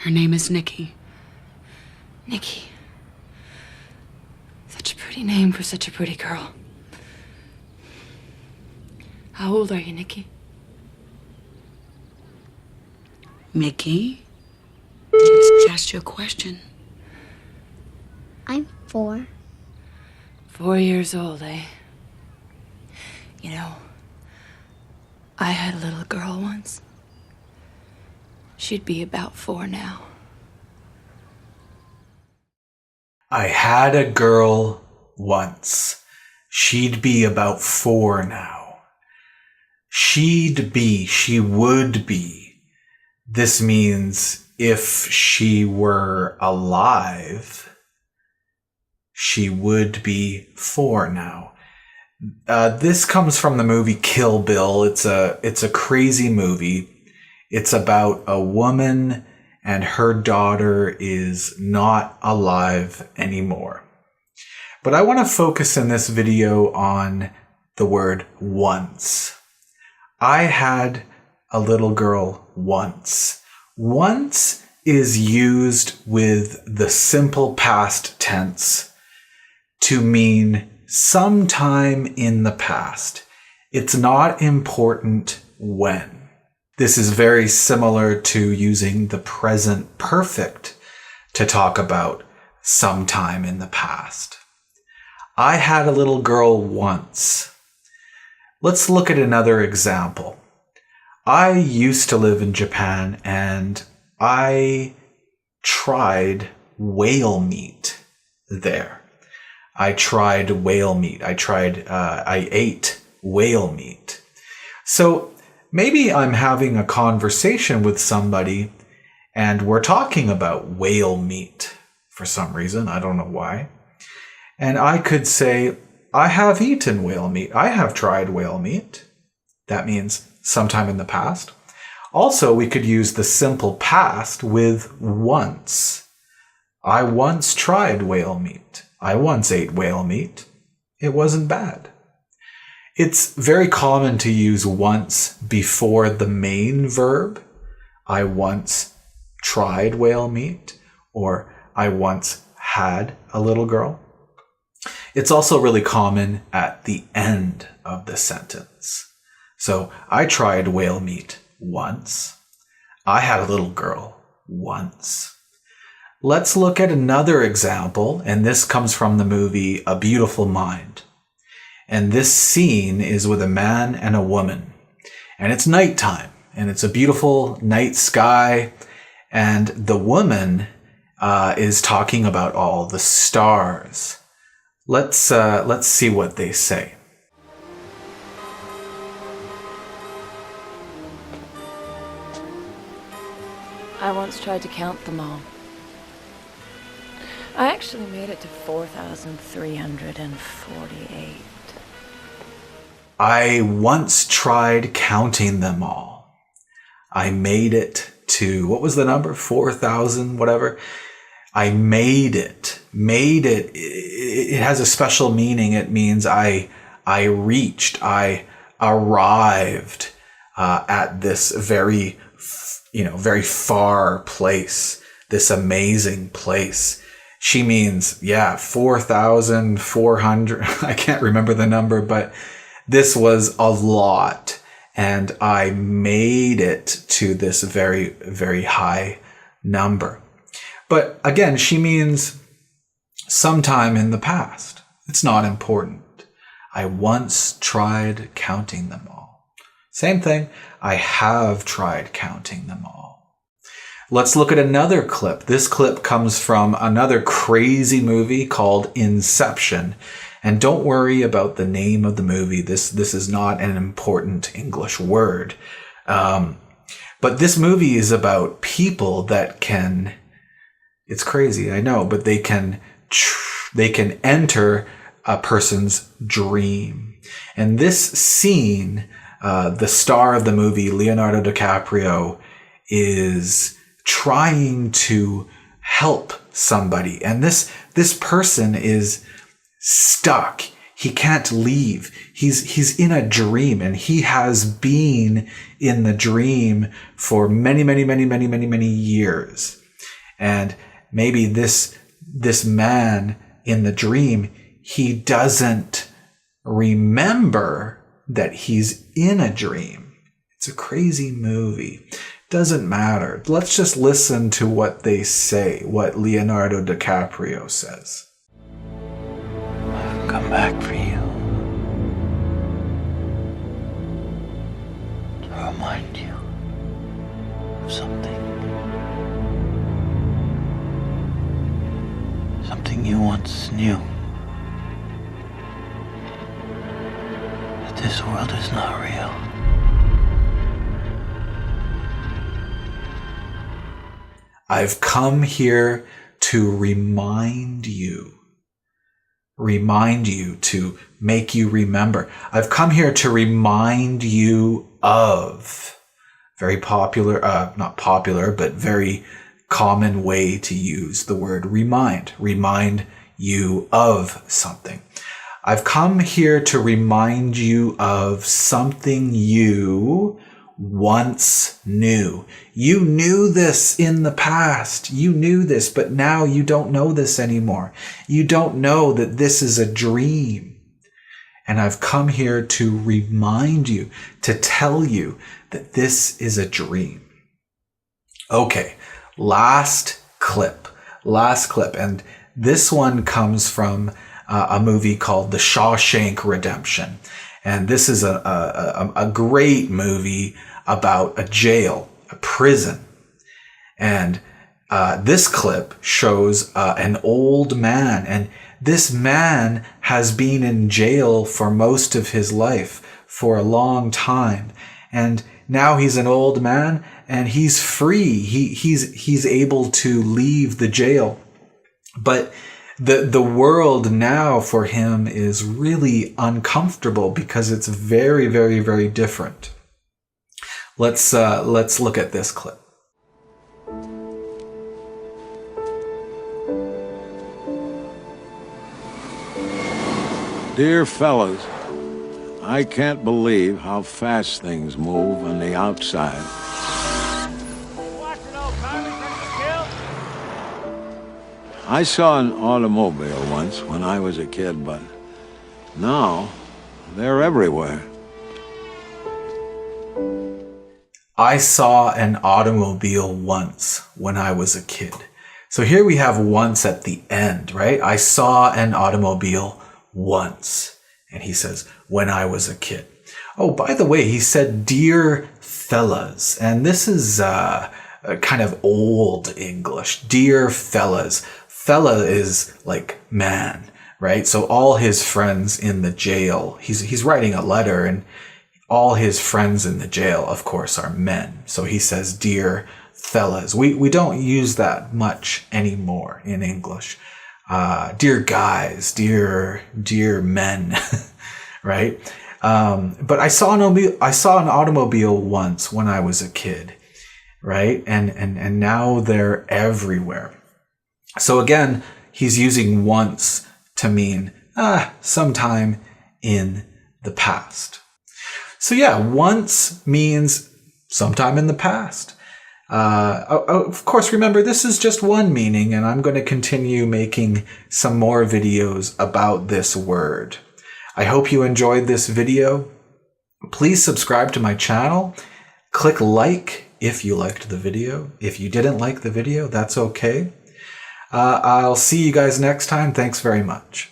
Her name is Nikki. Nikki. Such a pretty name for such a pretty girl. How old are you, Nikki? Mickey? I just asked you a question. I'm 4. 4 years old, eh? You know, I had a little girl once. She'd be about 4 now. I had a girl once. She'd be about 4 now. She would be. This means if she were alive, she would be 4 now. This comes from the movie Kill Bill. It's a crazy movie. It's about a woman and her daughter is not alive anymore. But I want to focus in this video on the word once. I had a little girl once. Once is used with the simple past tense to mean sometime in the past. It's not important when. This is very similar to using the present perfect to talk about sometime in the past. I had a little girl once. Let's look at another example. I used to live in Japan and I tried whale meat there. I tried whale meat. I ate whale meat. So maybe I'm having a conversation with somebody and we're talking about whale meat for some reason. I don't know why. And I could say, I have eaten whale meat. I have tried whale meat. That means sometime in the past. Also, we could use the simple past with once. I once tried whale meat. I once ate whale meat. It wasn't bad. It's very common to use once before the main verb. I once tried whale meat, or I once had a little girl. It's also really common at the end of the sentence. So I tried whale meat once. I had a little girl once. Let's look at another example, and this comes from the movie A Beautiful Mind. And this scene is with a man and a woman. And it's nighttime, and it's a beautiful night sky, and the woman is talking about all the stars. Let's see what they say. I once tried to count them all. I actually made it to 4,348. I once tried counting them all. I made it to, what was the number? 4,000, whatever. I made it. Made it. It has a special meaning. It means I reached, I arrived at this very far place, this amazing place. She means, 4,400. I can't remember the number, but this was a lot. And I made it to this very, very high number. But again, she means sometime in the past. It's not important. I once tried counting them all. Same thing. I have tried counting them all. Let's look at another clip. This clip comes from another crazy movie called Inception. And don't worry about the name of the movie. This is not an important English word. But this movie is about people that can, it's crazy, I know, but they can enter a person's dream. And this scene, the star of the movie, Leonardo DiCaprio, is trying to help somebody. And this person is stuck. He can't leave. He's in a dream, and he has been in the dream for many years. And maybe this man in the dream, he doesn't remember that he's in a dream. It's a crazy movie. Doesn't matter. Let's just listen to what they say, what Leonardo DiCaprio says. I've come back for you. To remind you of something. Something you once knew. That this world is not real. I've come here to remind you. Remind you, to make you remember. I've come here to remind you of. Very popular, not popular, but very common way to use the word remind. Remind you of something. I've come here to remind you of something you once knew. You knew this in the past. You knew this, but now you don't know this anymore. You don't know that this is a dream. And I've come here to remind you, to tell you that this is a dream. Okay, last clip. And this one comes from a movie called The Shawshank Redemption. And this is a great movie about a jail, a prison. And this clip shows an old man. And this man has been in jail for most of his life, for a long time. And now he's an old man and he's free. He's able to leave the jail. But the world now for him is really uncomfortable because it's very, very, very different. Let's look at this clip. Dear fellas, I can't believe how fast things move on the outside. I saw an automobile once when I was a kid, but now they're everywhere. I saw an automobile once when I was a kid. So here we have once at the end, right? I saw an automobile once. And he says, when I was a kid. Oh, by the way, he said, dear fellas. And this is kind of old English. Dear fellas. Fella is like man, right? So all his friends in the jail, he's writing a letter, and all his friends in the jail, of course, are men. So he says, dear fellas. We don't use that much anymore in English. Dear guys, dear men, right? But I saw an automobile once when I was a kid, right? And now they're everywhere. So again, he's using once to mean sometime in the past. So yeah, once means sometime in the past. Of course, remember, this is just one meaning, and I'm going to continue making some more videos about this word. I hope you enjoyed this video. Please subscribe to my channel. Click like if you liked the video. If you didn't like the video, that's okay. I'll see you guys next time. Thanks very much.